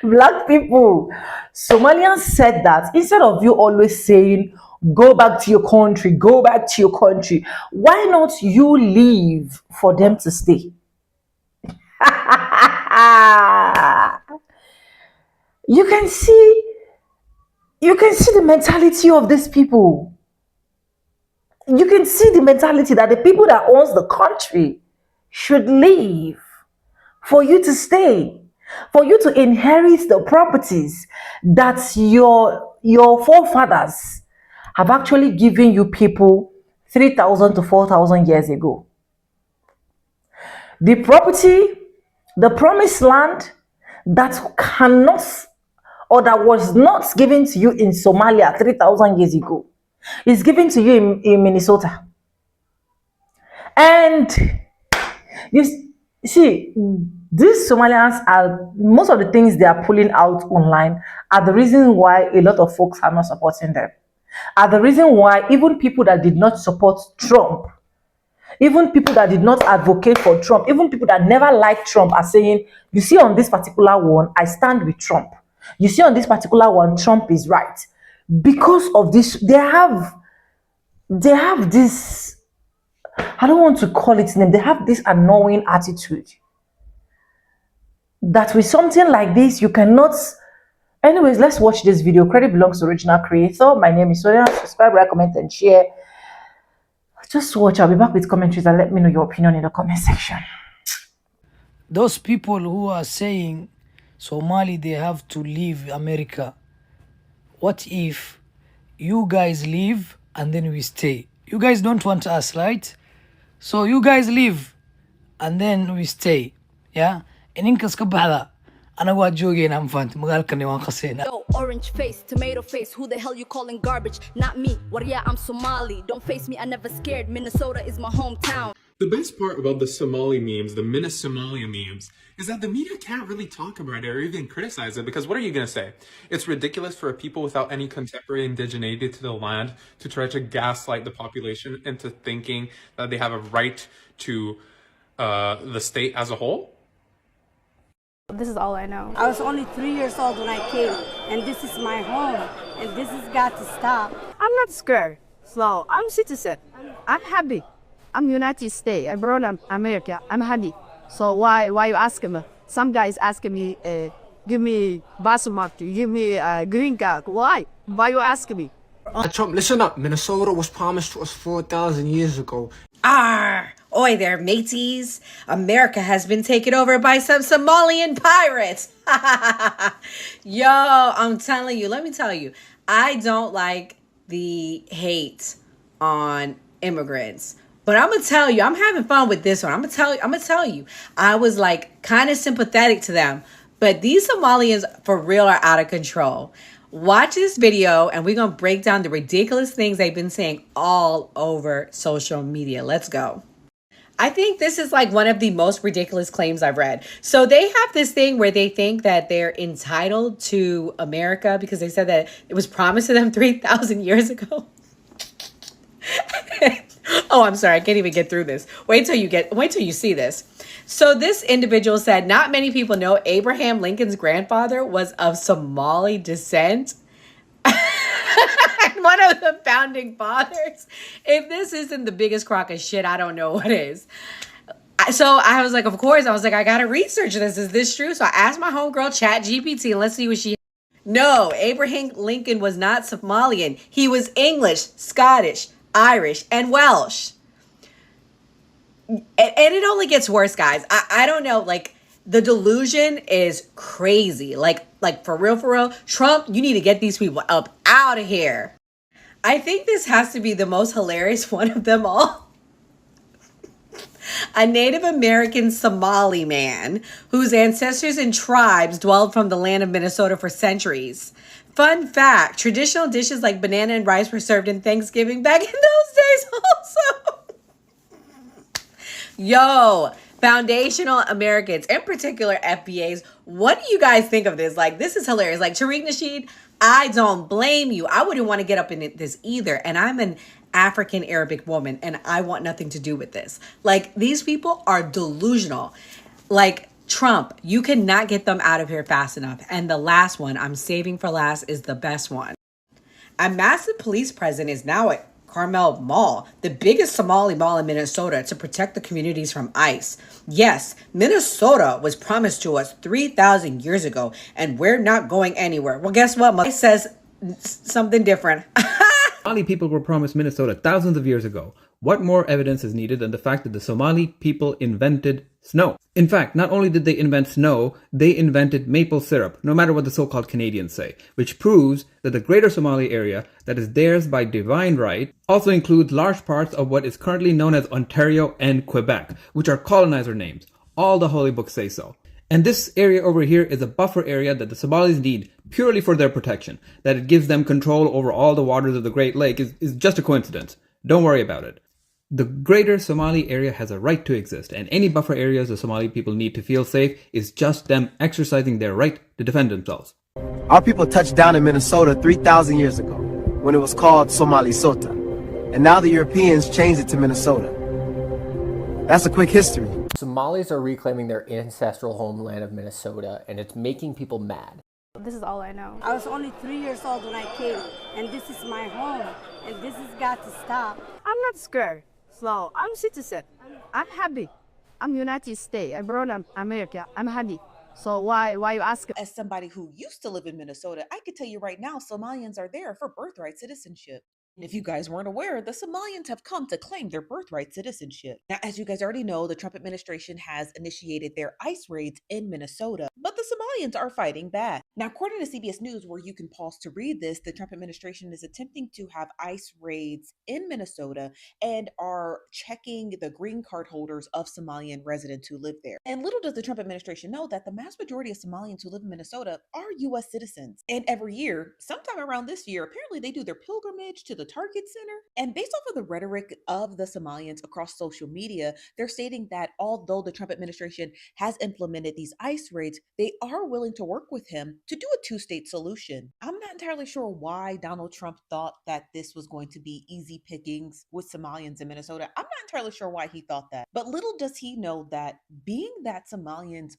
Black people, Somalians said that instead of you always saying, go back to your country, go back to your country, why not you leave for them to stay? you can see you can see the mentality of these people. You can see the mentality that the people that owns the country should leave for you to stay, for you to inherit the properties that your forefathers have actually given you people 3,000 to 4,000 years ago. The property, the promised land that cannot or that was not given to you in Somalia 3,000 years ago is given to you in Minnesota. And see, these Somalians are most of the things they are pulling out online are the reason why a lot of folks are not supporting them. Are the reason why even people that did not support Trump, even people that did not advocate for Trump, even people that never liked Trump are saying, you see, on this particular one, I stand with Trump. You see, on this particular one, Trump is right. Because of this, they have this, I don't want to call it name, they have this annoying attitude that with something like this, you cannot. Anyways, let's watch this video. Credit belongs to original creator. My name is Sonia. Subscribe, like, comment, and share. Just watch. I'll be back with commentaries and let me know your opinion in the comment section. Those people who are saying Somali, they have to leave America. What if you guys leave and then we stay? You guys don't want us, right? So you guys leave and then we stay. Yeah? And inkas ka bahda. Ana waa joogeen aan fahanti magaalkani waan qasayna. Yo, orange face, tomato face, who the hell you calling garbage? Not me. Well, yeah, I'm Somali. Don't face me, I never scared. Minnesota is my hometown. The best part about the Somali memes, the Minna Somalia memes, is that the media can't really talk about it or even criticize it, because what are you going to say? It's ridiculous for a people without any contemporary indigeneity to the land to try to gaslight the population into thinking that they have a right to the state as a whole. This is all I know. I was only 3 years old when I came, and this is my home, and this has got to stop. I'm not scared. So I'm citizen. I'm happy. I'm United States. I brought up America. I'm happy. So why you asking me? Some guys asking me, give me passport, give me a green card. Why? Why you asking me? Trump, listen up. Minnesota was promised to us 4,000 years ago. Oi there, mateys. America has been taken over by some Somalian pirates. Yo, I'm telling you, let me tell you, I don't like the hate on immigrants. But I'm gonna tell you, I'm having fun with this one. I'm gonna tell you, I was like kind of sympathetic to them, but these Somalians for real are out of control. Watch this video and we're gonna break down the ridiculous things they've been saying all over social media. Let's go. I think this is like one of the most ridiculous claims I've read. So they have this thing where they think that they're entitled to America because they said that it was promised to them 3,000 years ago. Oh, I'm sorry. I can't even get through this. Wait till you see this. So this individual said, not many people know Abraham Lincoln's grandfather was of Somali descent. One of the founding fathers. If this isn't the biggest crock of shit, I don't know what is. So I was like, of course, I got to research this. Is this true? So I asked my homegirl ChatGPT and let's see what she. No, Abraham Lincoln was not Somalian. He was English, Scottish, Irish, and Welsh. And it only gets worse, guys. I don't know. Like, the delusion is crazy. Like for real. Trump, you need to get these people up out of here. I think this has to be the most hilarious one of them all. A Native American Somali man whose ancestors and tribes dwelled from the land of Minnesota for centuries. Fun fact, traditional dishes like banana and rice were served in Thanksgiving back in those days also. Yo, foundational Americans, in particular FBAs, what do you guys think of this? Like, this is hilarious. Like, Tariq Nasheed, I don't blame you. I wouldn't want to get up in this either. And I'm an African Arabic woman, and I want nothing to do with this. Like, these people are delusional. Like Trump, you cannot get them out of here fast enough. And the last one I'm saving for last is the best one. A massive police presence is now at Carmel Mall, the biggest Somali mall in Minnesota, to protect the communities from ICE. Yes, Minnesota was promised to us 3,000 years ago, and we're not going anywhere. Well, guess what? It says something different. Somali people were promised Minnesota thousands of years ago. What more evidence is needed than the fact that the Somali people invented snow? In fact, not only did they invent snow, they invented maple syrup, no matter what the so-called Canadians say, which proves that the greater Somali area that is theirs by divine right also includes large parts of what is currently known as Ontario and Quebec, which are colonizer names. All the holy books say so. And this area over here is a buffer area that the Somalis need purely for their protection. That it gives them control over all the waters of the Great Lake is just a coincidence. Don't worry about it. The greater Somali area has a right to exist, and any buffer areas the Somali people need to feel safe is just them exercising their right to defend themselves. Our people touched down in Minnesota 3,000 years ago, when it was called Somali Sota. And now the Europeans changed it to Minnesota. That's a quick history. Somalis are reclaiming their ancestral homeland of Minnesota, and it's making people mad. This is all I know. I was only 3 years old when I came, and this is my home, and this has got to stop. I'm not scared. So I'm citizen. I'm happy. I'm United States. I brought up America. I'm happy. So why you ask? As somebody who used to live in Minnesota, I could tell you right now, Somalians are there for birthright citizenship. If you guys weren't aware, the Somalians have come to claim their birthright citizenship. Now, as you guys already know, the Trump administration has initiated their ICE raids in Minnesota, but the Somalians are fighting back. Now, according to CBS News, where you can pause to read this, the Trump administration is attempting to have ICE raids in Minnesota and are checking the green card holders of Somalian residents who live there. And little does the Trump administration know that the mass majority of Somalians who live in Minnesota are U.S. citizens. And every year, sometime around this year, apparently they do their pilgrimage to the Target Center. And based off of the rhetoric of the Somalians across social media, they're stating that although the Trump administration has implemented these ICE raids, they are willing to work with him to do a two-state solution. I'm not entirely sure why Donald Trump thought that this was going to be easy pickings with Somalians in Minnesota. I'm not entirely sure why he thought that. But little does he know that being that Somalians,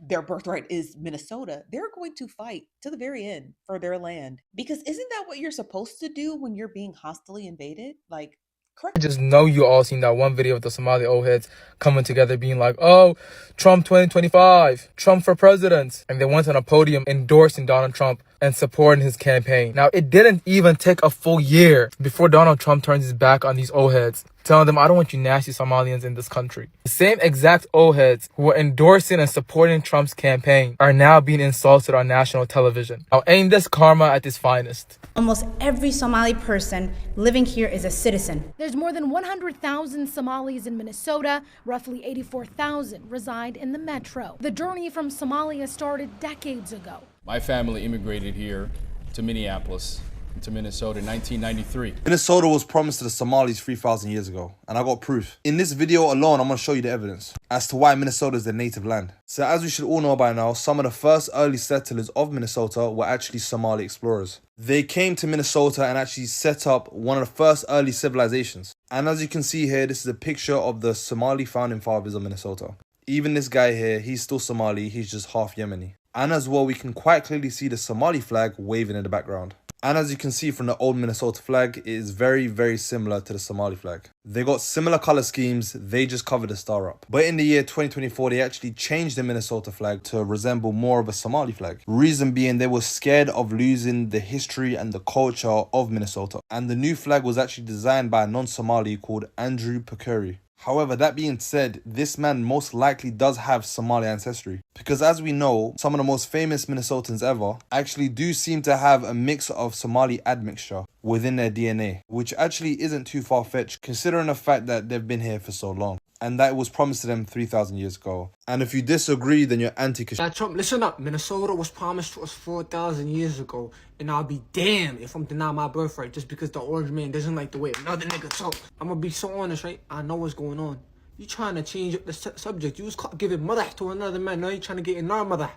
their birthright is Minnesota, they're going to fight to the very end for their land. Because isn't that what you're supposed to do when you're being hostily invaded? Like, correct. I just know you all seen that one video of the Somali old heads coming together being like, oh, Trump 2025, Trump for president. And they went on a podium endorsing Donald Trump and supporting his campaign. Now, it didn't even take a full year before Donald Trump turns his back on these old heads, telling them, I don't want you nasty Somalians in this country. The same exact old heads who were endorsing and supporting Trump's campaign are now being insulted on national television. Now, ain't this karma at its finest? Almost every Somali person living here is a citizen. There's more than 100,000 Somalis in Minnesota. Roughly 84,000 reside in the metro. The journey from Somalia started decades ago. My family immigrated here to Minneapolis, to Minnesota in 1993. Minnesota was promised to the Somalis 3,000 years ago, and I got proof. In this video alone, I'm going to show you the evidence as to why Minnesota is their native land. So as we should all know by now, some of the first early settlers of Minnesota were actually Somali explorers. They came to Minnesota and actually set up one of the first early civilizations. And as you can see here, this is a picture of the Somali founding fathers of Minnesota. Even this guy here, he's still Somali, he's just half Yemeni. And as well, we can quite clearly see the Somali flag waving in the background. And as you can see from the old Minnesota flag, it is very, very similar to the Somali flag. They got similar color schemes, they just covered the star up. But in the year 2024, they actually changed the Minnesota flag to resemble more of a Somali flag. Reason being, they were scared of losing the history and the culture of Minnesota. And the new flag was actually designed by a non-Somali called Andrew Pekuri. However, that being said, this man most likely does have Somali ancestry. Because as we know, some of the most famous Minnesotans ever actually do seem to have a mix of Somali admixture within their DNA, which actually isn't too far-fetched considering the fact that they've been here for so long. And that it was promised to them 3,000 years ago. And if you disagree, then you're anti-Christian. Trump, listen up. Minnesota was promised to us 4,000 years ago. And I'll be damned if I'm denied my birthright just because the orange man doesn't like the way another nigga talk. I'm gonna be so honest, right? I know what's going on. You trying to change up the subject. You was giving mother to another man. Now you trying to get in our mother.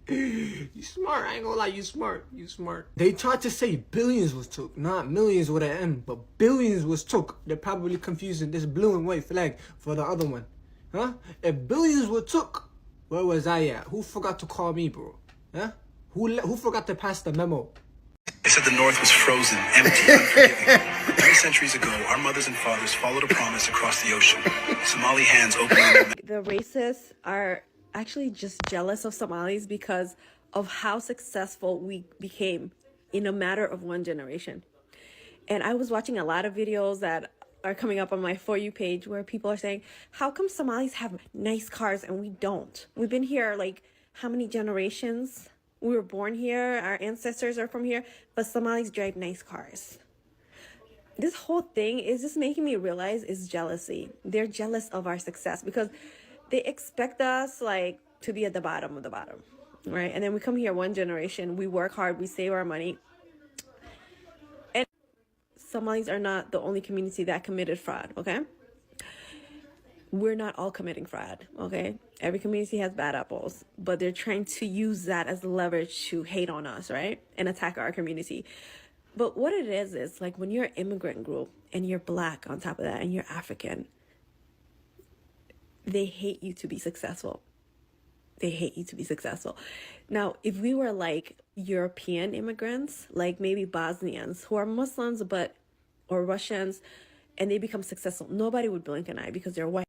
You smart, I ain't gonna lie, you smart. They tried to say billions was took, not millions with an M, but billions was took. They're probably confusing this blue and white flag for the other one. Huh? If billions were took, where was I at? Who forgot to call me, bro? Huh? Who forgot to pass the memo? They said the North was frozen, empty, unforgiving. 3 centuries ago, our mothers and fathers followed a promise across the ocean. Somali hands opening. The racists are actually just jealous of Somalis because of how successful we became in a matter of one generation. And I was watching a lot of videos that are coming up on my For You page where people are saying, how come Somalis have nice cars and we don't? We've been here like how many generations? We were born here, our ancestors are from here, but Somalis drive nice cars. This whole thing is just making me realize is jealousy. They're jealous of our success because they expect us like to be at the bottom of the bottom, right? And then we come here one generation, we work hard, we save our money. And Somalis are not the only community that committed fraud, okay? We're not all committing fraud, okay? Every community has bad apples, but they're trying to use that as leverage to hate on us, right? And attack our community. But what it is like when you're an immigrant group and you're Black on top of that and you're African, they hate you to be successful. They hate you to be successful. Now, if we were like European immigrants, like maybe Bosnians who are Muslims or Russians, and they become successful, nobody would blink an eye because they're white.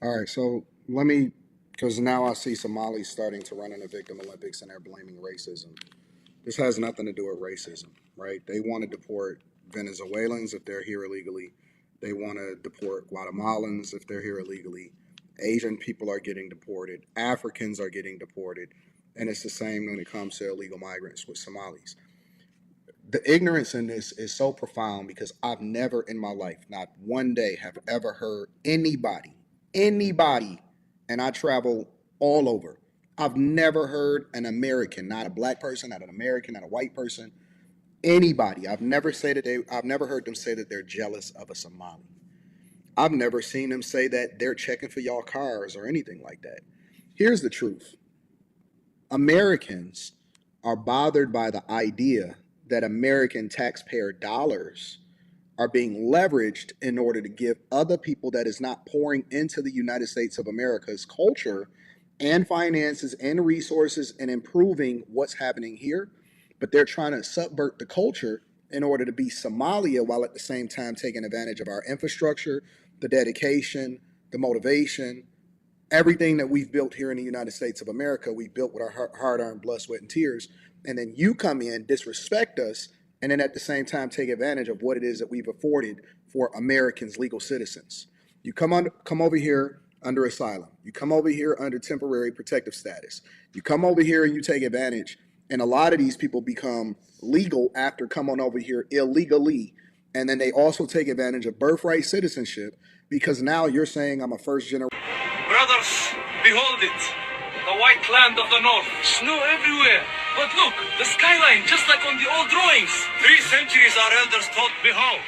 All right, so let me, because now I see Somalis starting to run in the Victim Olympics and they're blaming racism. This has nothing to do with racism, right? They want to deport Venezuelans if they're here illegally. They want to deport Guatemalans if they're here illegally. Asian people are getting deported. Africans are getting deported. And it's the same when it comes to illegal migrants with Somalis. The ignorance in this is so profound because I've never in my life, not one day, have ever heard anybody, and I travel all over. I've never heard an American, not a Black person, not an American, not a white person, anybody. I've never heard them say that they're jealous of a Somali. I've never seen them say that they're checking for y'all cars or anything like that. Here's the truth. Americans are bothered by the idea that American taxpayer dollars are being leveraged in order to give other people that is not pouring into the United States of America's culture and finances and resources and improving what's happening here, but they're trying to subvert the culture in order to be Somalia while at the same time taking advantage of our infrastructure, the dedication, the motivation, everything that we've built here in the United States of America, we built with our hard-earned blood, sweat, and tears. And then you come in, disrespect us, and then at the same time take advantage of what it is that we've afforded for Americans, legal citizens. You come over here under asylum. You come over here under temporary protective status. You come over here and you take advantage. And a lot of these people become legal after coming over here illegally. And then they also take advantage of birthright citizenship because now you're saying I'm a first generation. Brothers, behold it, the white land of the north, snow everywhere. But look, the skyline, just like on the old drawings. 3 centuries our elders taught, behold,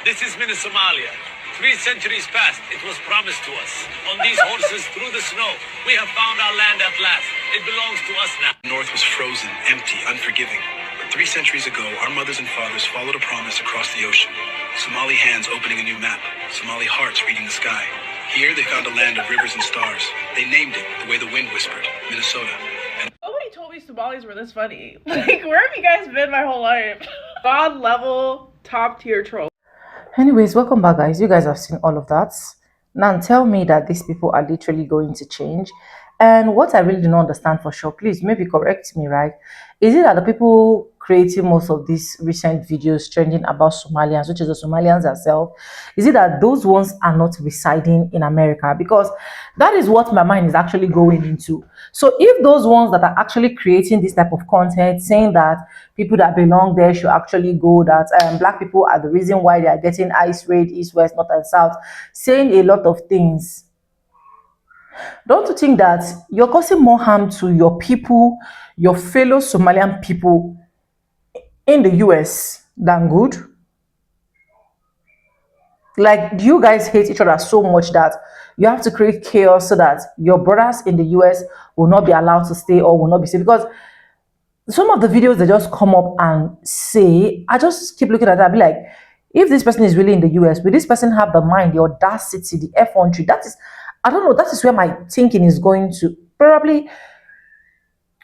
this is Mini Somalia. 3 centuries past, it was promised to us. On these horses through the snow, we have found our land at last. It belongs to us now. The North was frozen, empty, unforgiving. But 3 centuries ago, our mothers and fathers followed a promise across the ocean. Somali hands opening a new map. Somali hearts reading the sky. Here they found a land of rivers and stars. They named it the way the wind whispered, Minnesota. Nobody told me Somalis were this funny. Like, where have you guys been my whole life? God level, top tier troll. Anyways, welcome back, guys. You guys have seen all of that. Now tell me that these people are literally going to change. And what I really do not understand for sure, please maybe correct me, right? Is it that the people creating most of these recent videos trending about Somalians, which is the Somalians themselves, is it that those ones are not residing in America? Because that is what my mind is actually going into. So if those ones that are actually creating this type of content, saying that people that belong there should actually go, that Black people are the reason why they are getting ICE raid, east, west, north, and south, saying a lot of things, don't you think that you're causing more harm to your people, your fellow Somalian people in the US than good? Like, do you guys hate each other so much that you have to create chaos so that your brothers in the US will not be allowed to stay or will not be safe? Because some of the videos they just come up and say, I just keep looking at that, be like, if this person is really in the US, will this person have the mind, the audacity, the effrontery? That is I don't know. That is where my thinking is going to. Probably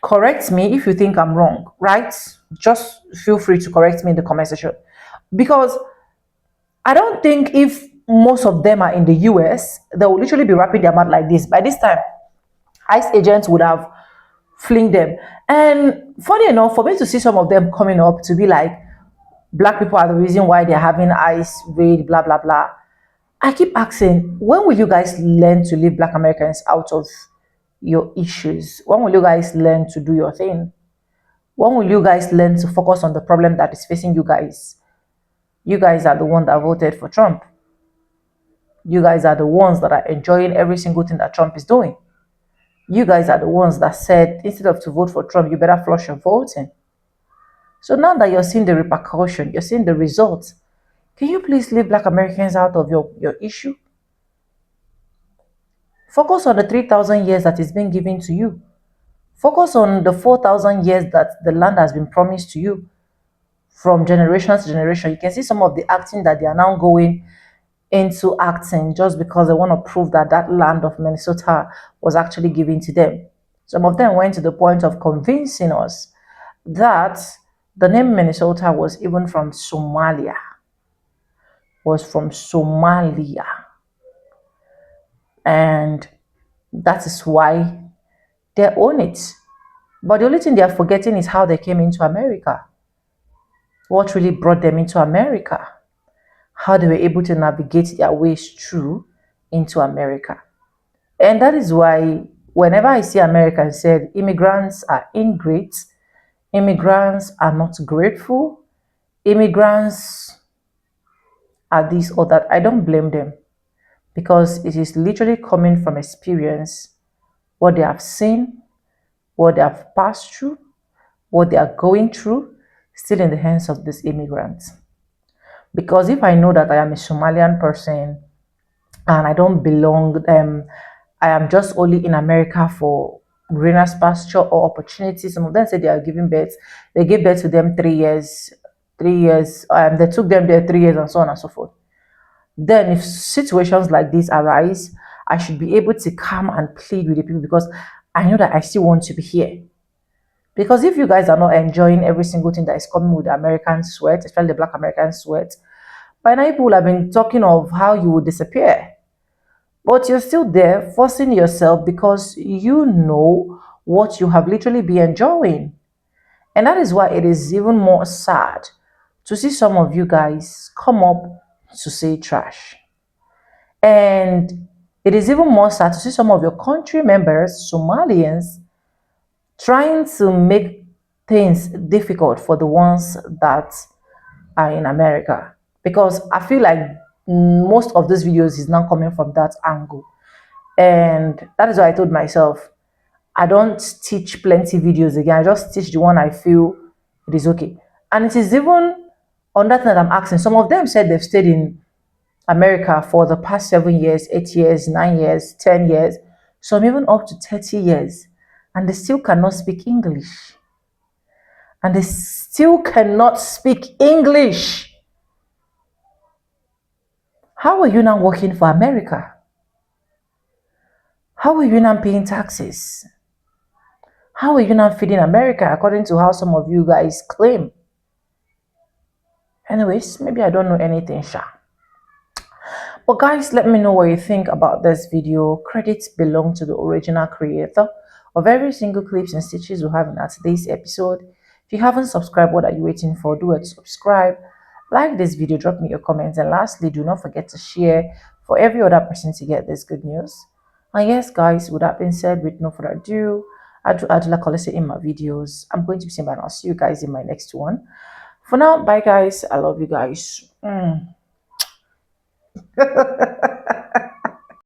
correct me if you think I'm wrong, right? Just feel free to correct me in the comment section. Because I don't think if most of them are in the US, they will literally be wrapping their mouth like this. By this time, ICE agents would have fling them. And funny enough, for me to see some of them coming up to be like, black people are the reason why they're having ICE raid, blah, blah, blah. I keep asking, when will you guys learn to leave black Americans out of your issues? When will you guys learn to do your thing? When will you guys learn to focus on the problem that is facing you guys? You guys are the one that voted for Trump. You guys are the ones that are enjoying every single thing that Trump is doing. You guys are the ones that said, instead of to vote for Trump, you better flush your voting. So now that you're seeing the repercussion, you're seeing the results, can you please leave black Americans out of your issue? Focus on the 3,000 years that is being given to you. Focus on the 4,000 years that the land has been promised to you from generation to generation. You can see some of the acting that they are now going into acting just because they want to prove that that land of Minnesota was actually given to them. Some of them went to the point of convincing us that the name Minnesota was even from Somalia. And that is why they own it. But the only thing they are forgetting is how they came into America. What really brought them into America? How they were able to navigate their ways through into America. And that is why whenever I see Americans said immigrants are ingrate, immigrants are not grateful, immigrants are this or that, I don't blame them, because it is literally coming from experience, what they have seen, what they have passed through, what they are going through, still in the hands of these immigrants. Because if I know that I am a Somalian person and I don't belong, I am just only in America for greener pasture or opportunities. Some of them say they are giving birth. They gave birth to them 3 years. 3 years. They took them there 3 years and so on and so forth. Then if situations like this arise, I should be able to come and plead with the people because I know that I still want to be here. Because if you guys are not enjoying every single thing that is coming with the American sweat, especially the black American sweat, by now people have been talking of how you will disappear. But you're still there forcing yourself because you know what you have literally been enjoying. And that is why it is even more sad to see some of you guys come up to say trash. And it is even more sad to see some of your country members, Somalians, trying to make things difficult for the ones that are in America. Because I feel like most of these videos is now coming from that angle. And that is why I told myself, I don't teach plenty videos again. I just teach the one I feel it is okay. And it is even on that that I'm asking. Some of them said they've stayed in America for the past 7 years, 8 years, 9 years, 10 years, some even up to 30 years. And they still cannot speak English. And they still cannot speak English. How are you now working for America? How are you now paying taxes? How are you now feeding America according to how some of you guys claim? Anyways, maybe I don't know anything, Sha. But guys, let me know what you think about this video. Credits belong to the original creator of every single clips and stitches we have in our today's episode. If you haven't subscribed, what are you waiting for? Do it, subscribe, like this video, drop me your comments, and lastly, do not forget to share for every other person to get this good news. And yes, guys, with that being said, with no further ado, I do like I say in my videos, I'm going to be saying bye and I'll see you guys in my next one. For now, bye guys. I love you guys.